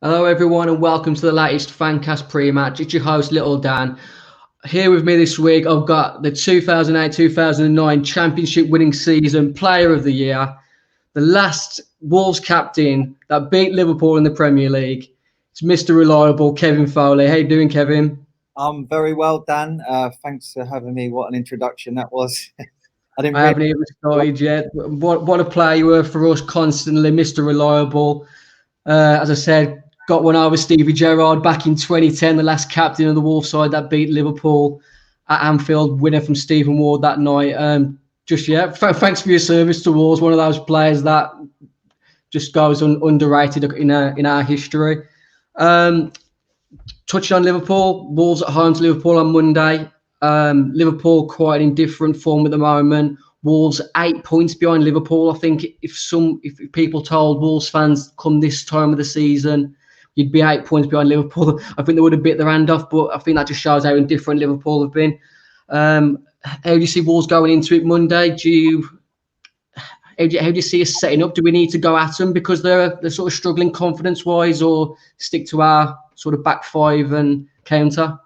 Hello, everyone, and welcome to the latest Fancast Prematch. It's your host, Little Dan. Here with me this week, I've got the 2008-2009 Championship winning season Player of the Year, the last Wolves captain that beat Liverpool in the Premier League. It's Mr. Reliable, Kevin Foley. How you doing, Kevin? I'm very well, Dan. Thanks for having me. What an introduction that was. I didn't I really. haven't even started yet. What a player you were for us constantly, Mr. Reliable. As I said, got one over Stevie Gerrard back in 2010, the last captain of the Wolves side that beat Liverpool at Anfield, winner from Stephen Ward that night. Thanks for your service to Wolves, one of those players that just goes underrated in our history. Touching on Liverpool, Wolves at home to Liverpool on Monday. Liverpool quite in different form at the moment. Wolves 8 points behind Liverpool. I think if people told Wolves fans come this time of the season, you'd be 8 points behind Liverpool, I think they would have bit their hand off. But I think that just shows how indifferent Liverpool have been. How do you see Wolves going into it Monday? How do you see us setting up? Do we need to go at them because they're sort of struggling confidence-wise, or stick to our sort of back five and counter?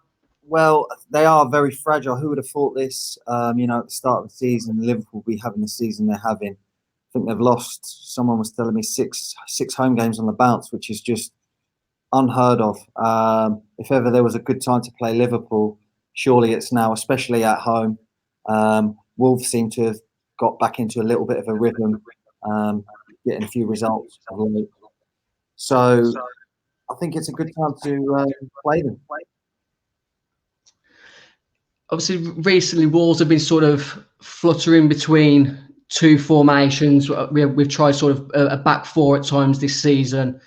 Well, they are very fragile. Who would have thought this? At the start of the season, Liverpool will be having the season they're having. I think they've lost. Someone was telling me six home games on the bounce, which is just unheard of. If ever there was a good time to play Liverpool, surely it's now, especially at home. Wolves seem to have got back into a little bit of a rhythm, getting a few results. So I think it's a good time to play them. Obviously, recently Wolves have been sort of fluttering between two formations. We've tried sort of a back four at times this season.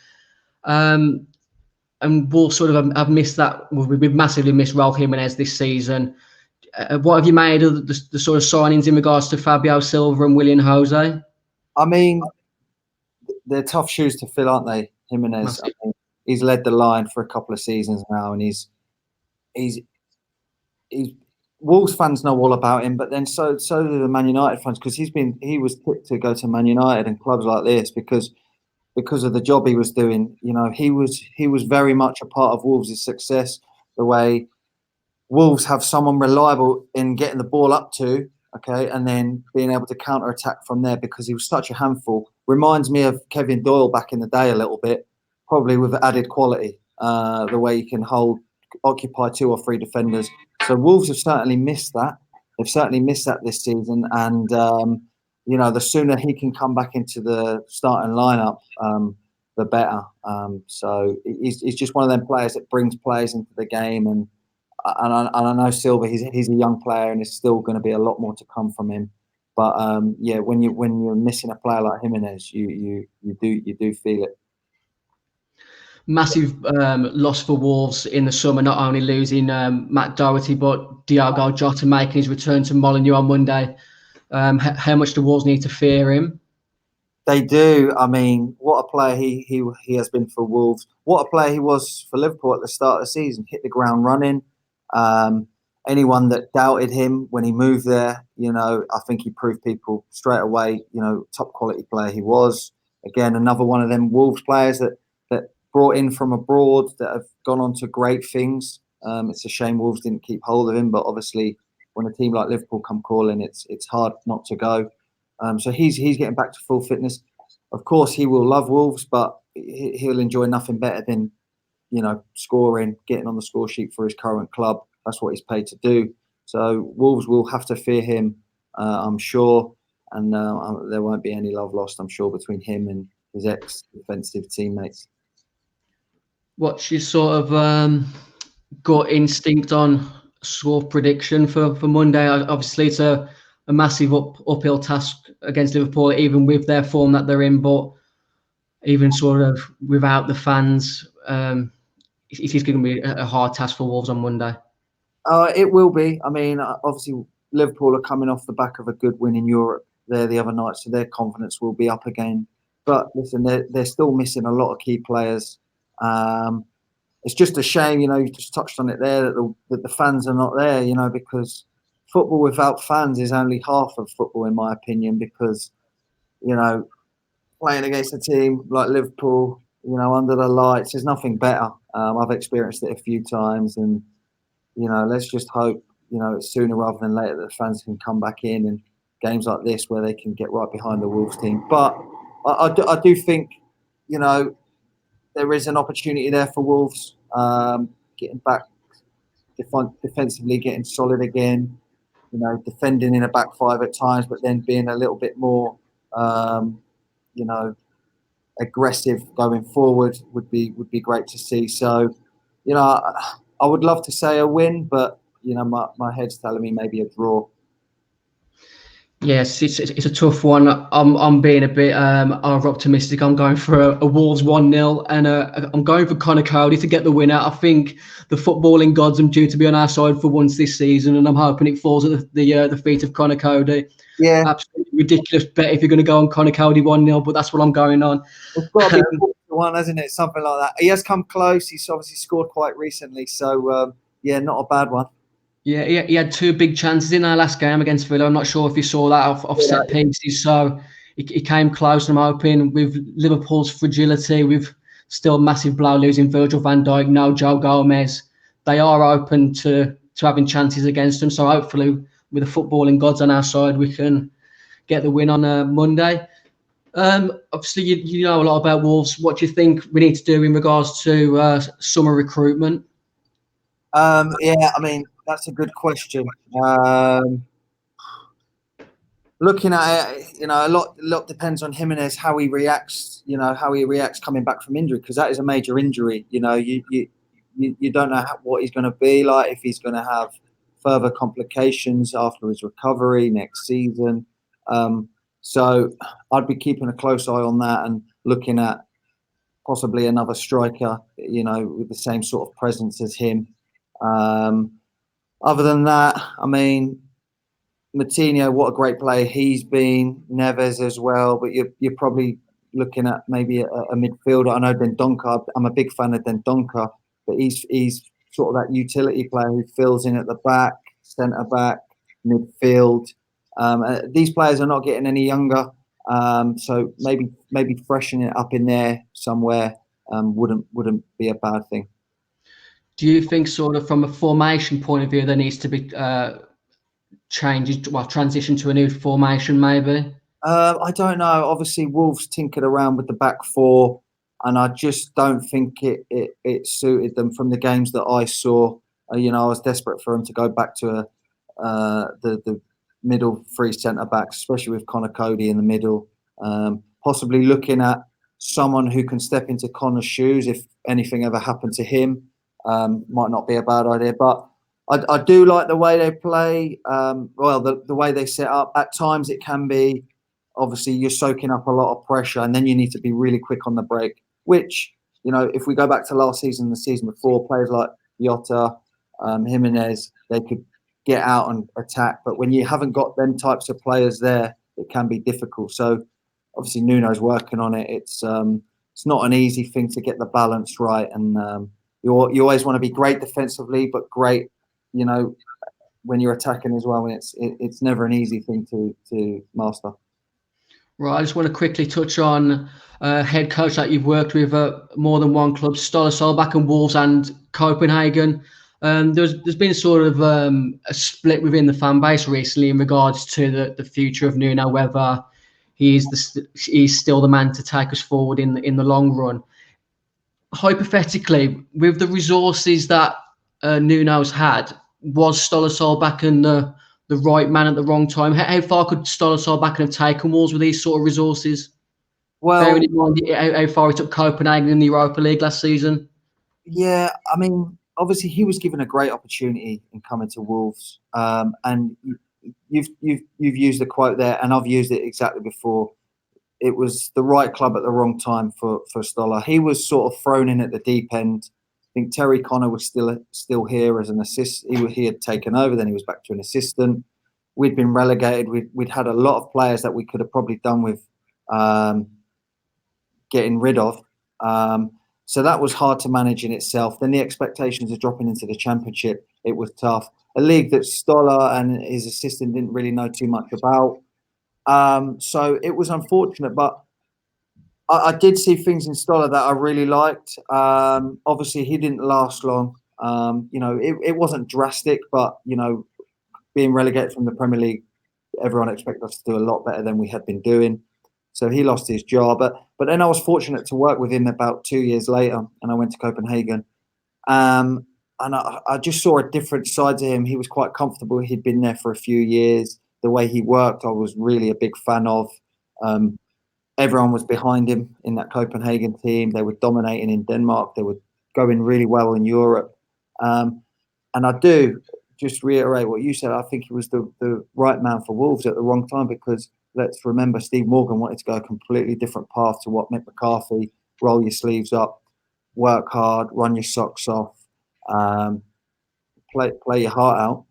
And Wolves sort of have missed that. We've massively missed Raul Jimenez this season. What have you made of the sort of signings in regards to Fabio Silva and Willian Jose? I mean, they're tough shoes to fill, aren't they? Jimenez. I mean, he's led the line for a couple of seasons now, and he's Wolves fans know all about him, but then so do the Man United fans, because he was picked to go to Man United and clubs like this because of the job he was doing. He was very much a part of Wolves' success. The way Wolves have someone reliable in getting the ball up to, okay, and then being able to counter attack from there, because he was such a handful. Reminds me of Kevin Doyle back in the day a little bit, probably with added quality. The way he can occupy two or three defenders. So Wolves have certainly missed that. They've certainly missed that this season, and the sooner he can come back into the starting lineup, the better. So he's just one of them players that brings players into the game, and I know Silva, he's a young player, and there's still going to be a lot more to come from him. But when you're missing a player like Jimenez, you do feel it. Massive loss for Wolves in the summer, not only losing Matt Doherty, but Diogo Jota making his return to Molineux on Monday. How much do Wolves need to fear him? They do. I mean, what a player he has been for Wolves. What a player he was for Liverpool at the start of the season. Hit the ground running. Anyone that doubted him when he moved there, I think he proved people straight away, top quality player he was. Again, another one of them Wolves players that brought in from abroad that have gone on to great things. It's a shame Wolves didn't keep hold of him, but obviously when a team like Liverpool come calling, it's hard not to go. So he's getting back to full fitness. Of course, he will love Wolves, but he'll enjoy nothing better than, scoring, getting on the score sheet for his current club. That's what he's paid to do. So Wolves will have to fear him, I'm sure, and there won't be any love lost, I'm sure, between him and his ex-defensive teammates. What's your sort of gut instinct on score prediction for Monday? Obviously, it's a massive uphill task against Liverpool, even with their form that they're in. But even sort of without the fans, it is going to be a hard task for Wolves on Monday. It will be. I mean, obviously, Liverpool are coming off the back of a good win in Europe there the other night, so their confidence will be up again. But listen, they're still missing a lot of key players. It's just a shame, you just touched on it there, that the fans are not there, because football without fans is only half of football, in my opinion, because, playing against a team like Liverpool, under the lights. There's nothing better. I've experienced it a few times, and let's just hope it's sooner rather than later that the fans can come back in and games like this where they can get right behind the Wolves team. But I do think there is an opportunity there for Wolves, getting back defensively, getting solid again. Defending in a back five at times, but then being a little bit more, aggressive going forward would be great to see. So, I would love to say a win, but my head's telling me maybe a draw. Yes, it's a tough one. I'm being a bit over optimistic. I'm going for a Wolves 1-0, and I'm going for Conor Cody to get the winner. I think the footballing gods are due to be on our side for once this season, and I'm hoping it falls at the feet of Conor Cody. Yeah, absolutely ridiculous bet if you're going to go on Conor Cody 1-0, but that's what I'm going on. It's got to be 4-1, hasn't it? Something like that. He has come close. He's obviously scored quite recently, so yeah, not a bad one. Yeah, he had two big chances in our last game against Villa. I'm not sure if you saw that off set pieces. So he came close, and I'm hoping with Liverpool's fragility, with still massive blow losing Virgil van Dijk, no Joe Gomez, they are open to having chances against them. So hopefully, with the footballing gods on our side, we can get the win on Monday. Obviously, you know a lot about Wolves. What do you think we need to do in regards to summer recruitment? Yeah, I mean, that's a good question. Looking at it, a lot depends on Jimenez, how he reacts. How he reacts coming back from injury, because that is a major injury. You don't know what he's going to be like, if he's going to have further complications after his recovery next season. So I'd be keeping a close eye on that and looking at possibly another striker, with the same sort of presence as him. Other than that, I mean, Moutinho, what a great player he's been. Neves as well, but you're probably looking at maybe a midfielder. I know Dendoncker. I'm a big fan of Dendoncker, but he's sort of that utility player who fills in at the back, centre back, midfield. These players are not getting any younger, so maybe freshening it up in there somewhere wouldn't be a bad thing. Do you think, sort of from a formation point of view, there needs to be transition to a new formation, maybe? I don't know. Obviously, Wolves tinkered around with the back four, and I just don't think it suited them from the games that I saw. I was desperate for them to go back to the middle three centre backs, especially with Conor Cody in the middle. Possibly looking at someone who can step into Conor's shoes if anything ever happened to him. Might not be a bad idea, but I do like the way they play. The way they set up. At times it can be, obviously you're soaking up a lot of pressure, and then you need to be really quick on the break, which, if we go back to last season, the season before, players like Jota, Jimenez, they could get out and attack. But when you haven't got them types of players there, it can be difficult. So obviously Nuno's working on it. It's not an easy thing to get the balance right. And you always want to be great defensively, but great, when you're attacking as well. And it's never an easy thing to master. Right, I just want to quickly touch on head coach that you've worked with more than one club, Ståle Solbakken and Wolves and Copenhagen. There's been sort of a split within the fan base recently in regards to the future of Nuno, whether he's still the man to take us forward in the long run. Hypothetically, with the resources that Nuno's had, was Ståle Solbakken the right man at the wrong time? How far could Ståle Solbakken have taken Wolves with these sort of resources? Well, bearing in mind how far he took Copenhagen in the Europa League last season. Yeah, I mean, obviously he was given a great opportunity in coming to Wolves, and you've used the quote there, and I've used it exactly before. It was the right club at the wrong time for Stoller. He was sort of thrown in at the deep end. I think Terry Connor was still here as an assist. He had taken over, then he was back to an assistant. We'd been relegated. We'd had a lot of players that we could have probably done with getting rid of. So that was hard to manage in itself. Then the expectations of dropping into the Championship, it was tough. A league that Stoller and his assistant didn't really know too much about. So it was unfortunate, but I did see things in Stoller that I really liked. Obviously, he didn't last long. It wasn't drastic, but being relegated from the Premier League, everyone expected us to do a lot better than we had been doing. So he lost his job. But then I was fortunate to work with him about 2 years later, and I went to Copenhagen. And I just saw a different side to him. He was quite comfortable. He'd been there for a few years. The way he worked, I was really a big fan of. Everyone was behind him in that Copenhagen team. They were dominating in Denmark. They were going really well in Europe. And I do just reiterate what you said. I think he was the right man for Wolves at the wrong time, because let's remember, Steve Morgan wanted to go a completely different path to what Mick McCarthy, roll your sleeves up, work hard, run your socks off, play your heart out.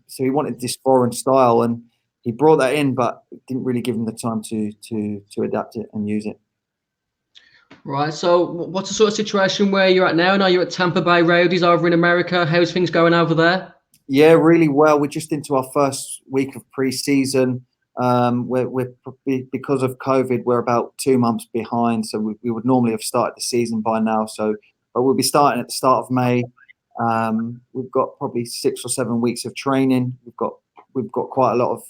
So he wanted this foreign style, and he brought that in, but didn't really give him the time to adapt it and use it. Right. So what's the sort of situation where you're at now? Now you're at Tampa Bay Rowdies over in America. How's things going over there? Yeah, really well. We're just into our first week of pre-season. We're because of COVID, we're about 2 months behind. So we would normally have started the season by now. But we'll be starting at the start of May. We've got probably 6 or 7 weeks of training. We've got quite a lot of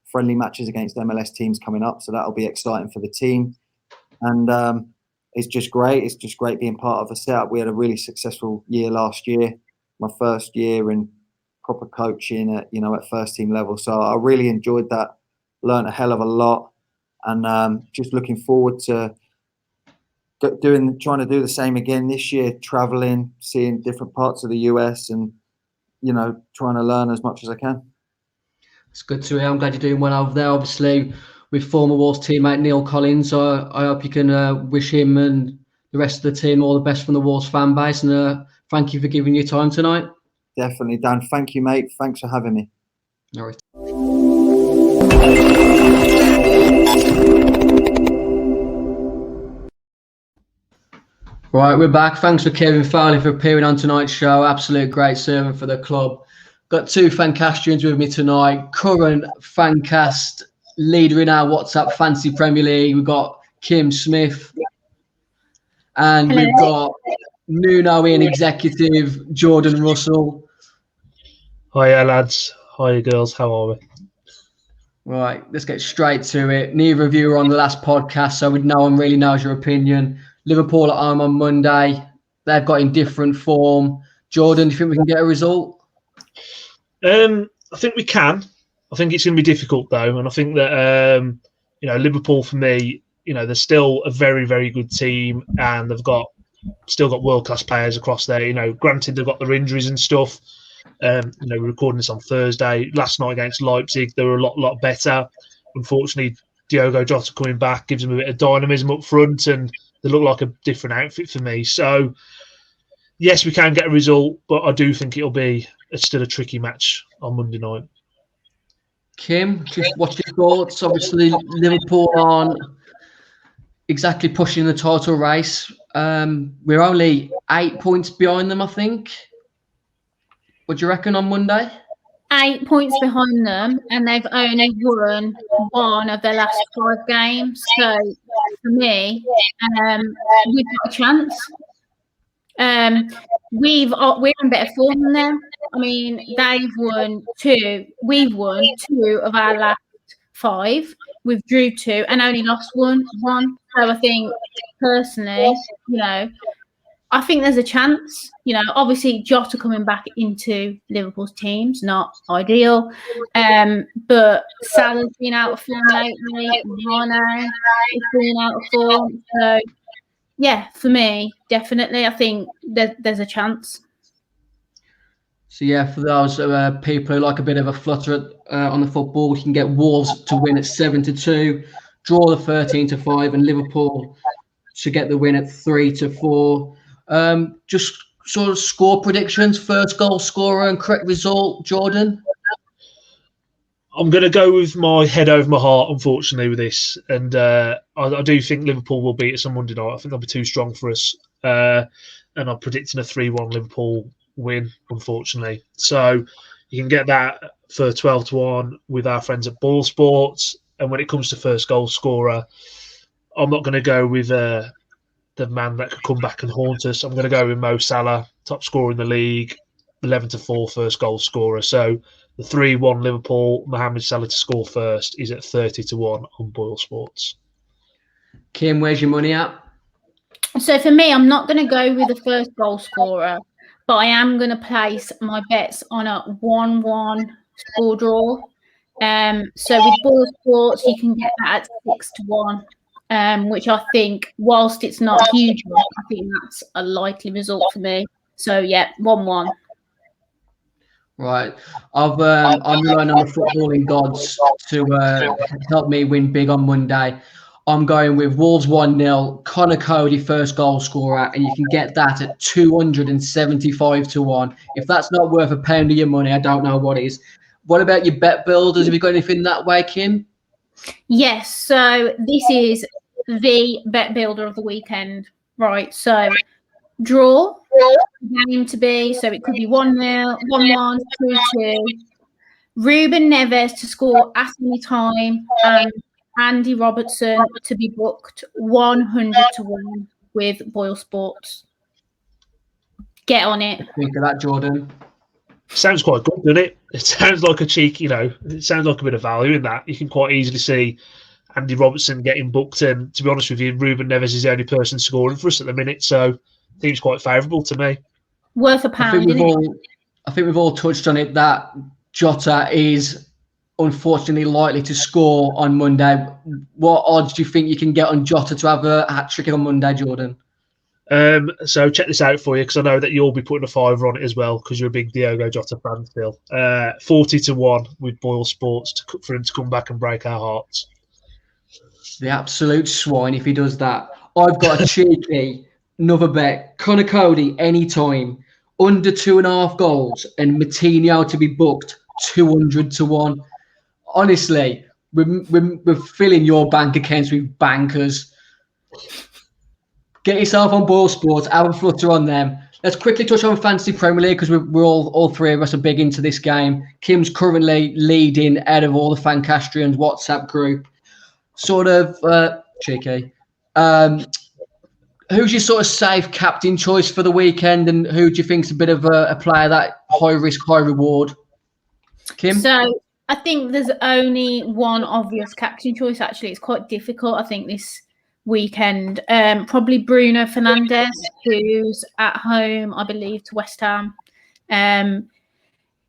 friendly matches against MLS teams coming up, so that'll be exciting for the team. And it's just great. It's just great being part of a setup. We had a really successful year last year, my first year in proper coaching at first team level. So I really enjoyed that. Learned a hell of a lot, and just looking forward to trying to do the same again this year. Traveling, seeing different parts of the US, and trying to learn as much as I can. It's good to hear. I'm glad you're doing well over there. Obviously, with former Wolves teammate Neil Collins, I hope you can wish him and the rest of the team all the best from the Wolves fan base. And thank you for giving your time tonight. Definitely, Dan. Thank you, mate. Thanks for having me. No worries. Right, we're back. Thanks for Kevin Foley for appearing on tonight's show. Absolute great servant for the club. Got two Fancastrians with me tonight. Current Fancast leader in our WhatsApp Fantasy Premier League. We've got Kim Smith. And Hello. We've got Nuno in executive, Jordan Russell. Hiya, lads. Hiya, girls. How are we? Right, let's get straight to it. Neither of you were on the last podcast, so no one really knows your opinion. Liverpool at home on Monday. They've got in different form. Jordan, do you think we can get a result? I think we can. I think it's going to be difficult, though. And I think that, Liverpool, for me, they're still a very, very good team, and they've still got world-class players across there. Granted, they've got their injuries and stuff. We're recording this on Thursday. Last night against Leipzig, they were a lot better. Unfortunately, Diogo Jota coming back gives them a bit of dynamism up front, and they look like a different outfit for me. So, yes, we can get a result, but I do think it'll be still a tricky match on Monday night. Kim, what's your thoughts? Obviously, Liverpool aren't exactly pushing the title race. We're only 8 points behind them, I think. What do you reckon on Monday? 8 points behind them, and they've only won one of their last 5 games. So, for me, we've got a chance. We're in better form than them. I mean, they've won 2. We've won 2 of our last 5. We've drew 2 and only lost one. So I think personally, I think there's a chance. Obviously Jota coming back into Liverpool's team's not ideal. But Salah's been out of form lately. Mane is been out of form. So yeah, for me, definitely, I think there's a chance. So yeah, for those people who like a bit of a flutter on the football, you can get Wolves to win at 7-2, draw the 13-5, and Liverpool to get the win at 3-4. Just sort of score predictions, first goal scorer and correct result, Jordan. I'm going to go with my head over my heart, unfortunately, with this. And I do think Liverpool will beat us on Monday night. I think they'll be too strong for us. And I'm predicting a 3-1 Liverpool win, unfortunately. So you can get that for 12-1 with our friends at Ball Sports. And when it comes to first goal scorer, I'm not going to go with the man that could come back and haunt us. I'm going to go with Mo Salah, top scorer in the league, 11-4 first goal scorer. So the 3-1 Liverpool, Mohamed Salah to score first is at 30-1 on Boyle Sports. Kim, where's your money at? So for me, I'm not going to go with the first goal scorer, but I am going to place my bets on a 1-1 score draw. So with Boyle Sports, you can get that at 6-1, which I think, whilst it's not huge, I think that's a likely result for me. So yeah, 1-1. Right, I'm relying on the footballing gods to help me win big on Monday. I'm going with Wolves 1-0, Connor Cody first goal scorer, and you can get that at 275-1. If that's not worth a pound of your money, I don't know what is. What about your bet builders? Have you got anything that way, Kim? Yes, so this is the bet builder of the weekend. Right, so draw, game to be, so it could be 1-0, 1-1, 2-2. Ruben Neves to score at any time, and Andy Robertson to be booked 100-1 with Boyle Sports. Get on it. Think of that, Jordan. Sounds quite good, doesn't it? It sounds like a cheeky, it sounds like a bit of value in that. You can quite easily see Andy Robertson getting booked, and to be honest with you, Ruben Neves is the only person scoring for us at the minute, so it seems quite favourable to me. Worth a pound, isn't it? I think we've all touched on it, that Jota is unfortunately likely to score on Monday. What odds do you think you can get on Jota to have a hat-trick on Monday, Jordan? So check this out for you, because I know that you'll be putting a fiver on it as well, because you're a big Diogo Jota fan still. 40-1 with Boyle Sports for him to come back and break our hearts. The absolute swine if he does that. I've got a cheeky another bet. Connor Cody anytime under 2.5 goals, and Matinho to be booked 200-1. Honestly, we're filling your bank accounts with bankers. Get yourself on Boyle Sports, have a flutter on them. Let's quickly touch on Fantasy Premier League, because we're all three of us are big into this game. Kim's currently leading out of all the Fancastrians WhatsApp group. Sort of cheeky. Who's your sort of safe captain choice for the weekend, and who do you think's a bit of a player that high risk, high reward? Kim? So I think there's only one obvious captain choice. Actually, it's quite difficult, I think, this weekend. Probably Bruno Fernandes, who's at home, I believe, to West Ham.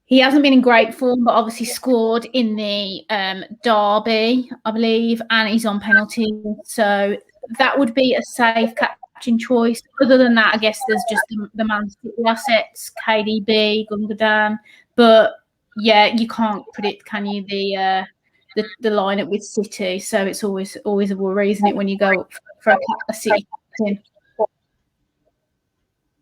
He hasn't been in great form, but obviously scored in the derby, I believe, and he's on penalty. So that would be a safe captain choice. Other than that, I guess there's just the Man City assets, KDB, Gundogan. But yeah, you can't predict, can you, the lineup with City? So it's always a worry, isn't it, when you go for a City captain?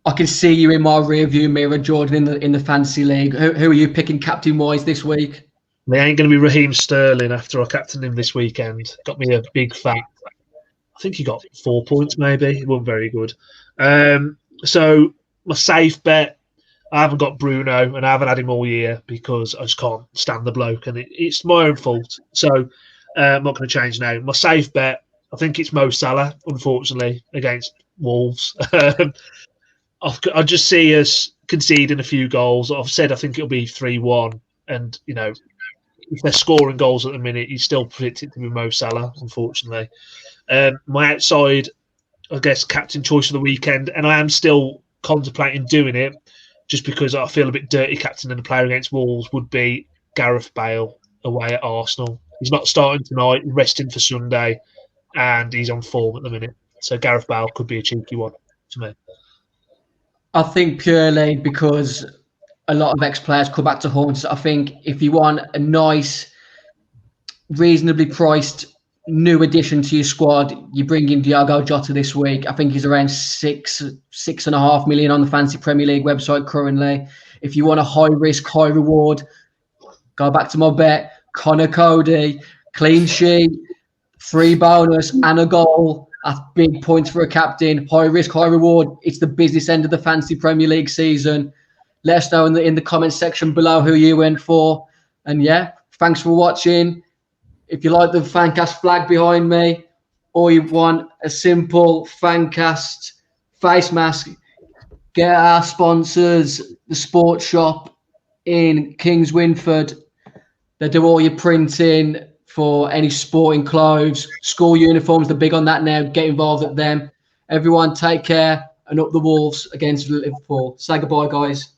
I can see you in my rearview mirror, Jordan, in the fantasy league. Who are you picking captain wise this week? They ain't going to be Raheem Sterling after I captained him this weekend. Got me a big fat. I think he got 4 points, maybe. It wasn't very good. So my safe bet, I haven't got Bruno, and I haven't had him all year because I just can't stand the bloke, and it's my own fault. So I'm not going to change now. My safe bet, I think it's Mo Salah, unfortunately, against Wolves. I just see us conceding a few goals. I've said I think it'll be 3-1, and if they're scoring goals at the minute, you still predict it to be Mo Salah, unfortunately. My outside, I guess, captain choice for the weekend, and I am still contemplating doing it, just because I feel a bit dirty captaining a player against Wolves, would be Gareth Bale away at Arsenal. He's not starting tonight, resting for Sunday, and he's on form at the minute. So Gareth Bale could be a cheeky one to me. I think purely because a lot of ex-players come back to haunt us. I think if you want a nice, reasonably priced new addition to your squad, you bring in Diogo Jota this week. I think he's around 6.5 million on the Fantasy Premier League website currently. If you want a high risk, high reward, go back to my bet. Connor Cody, clean sheet, free bonus and a goal. That's big points for a captain. High risk, high reward. It's the business end of the Fantasy Premier League season. Let us know in the comments section below who you went for. And yeah, thanks for watching. If you like the Fancast flag behind me, or you want a simple Fancast face mask, get our sponsors, the Sports Shop in Kings Winford. They do all your printing for any sporting clothes, school uniforms. They're big on that now. Get involved with them. Everyone, take care and up the Wolves against Liverpool. Say goodbye, guys.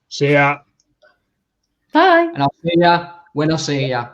See ya. Bye. And I'll see ya when I see ya.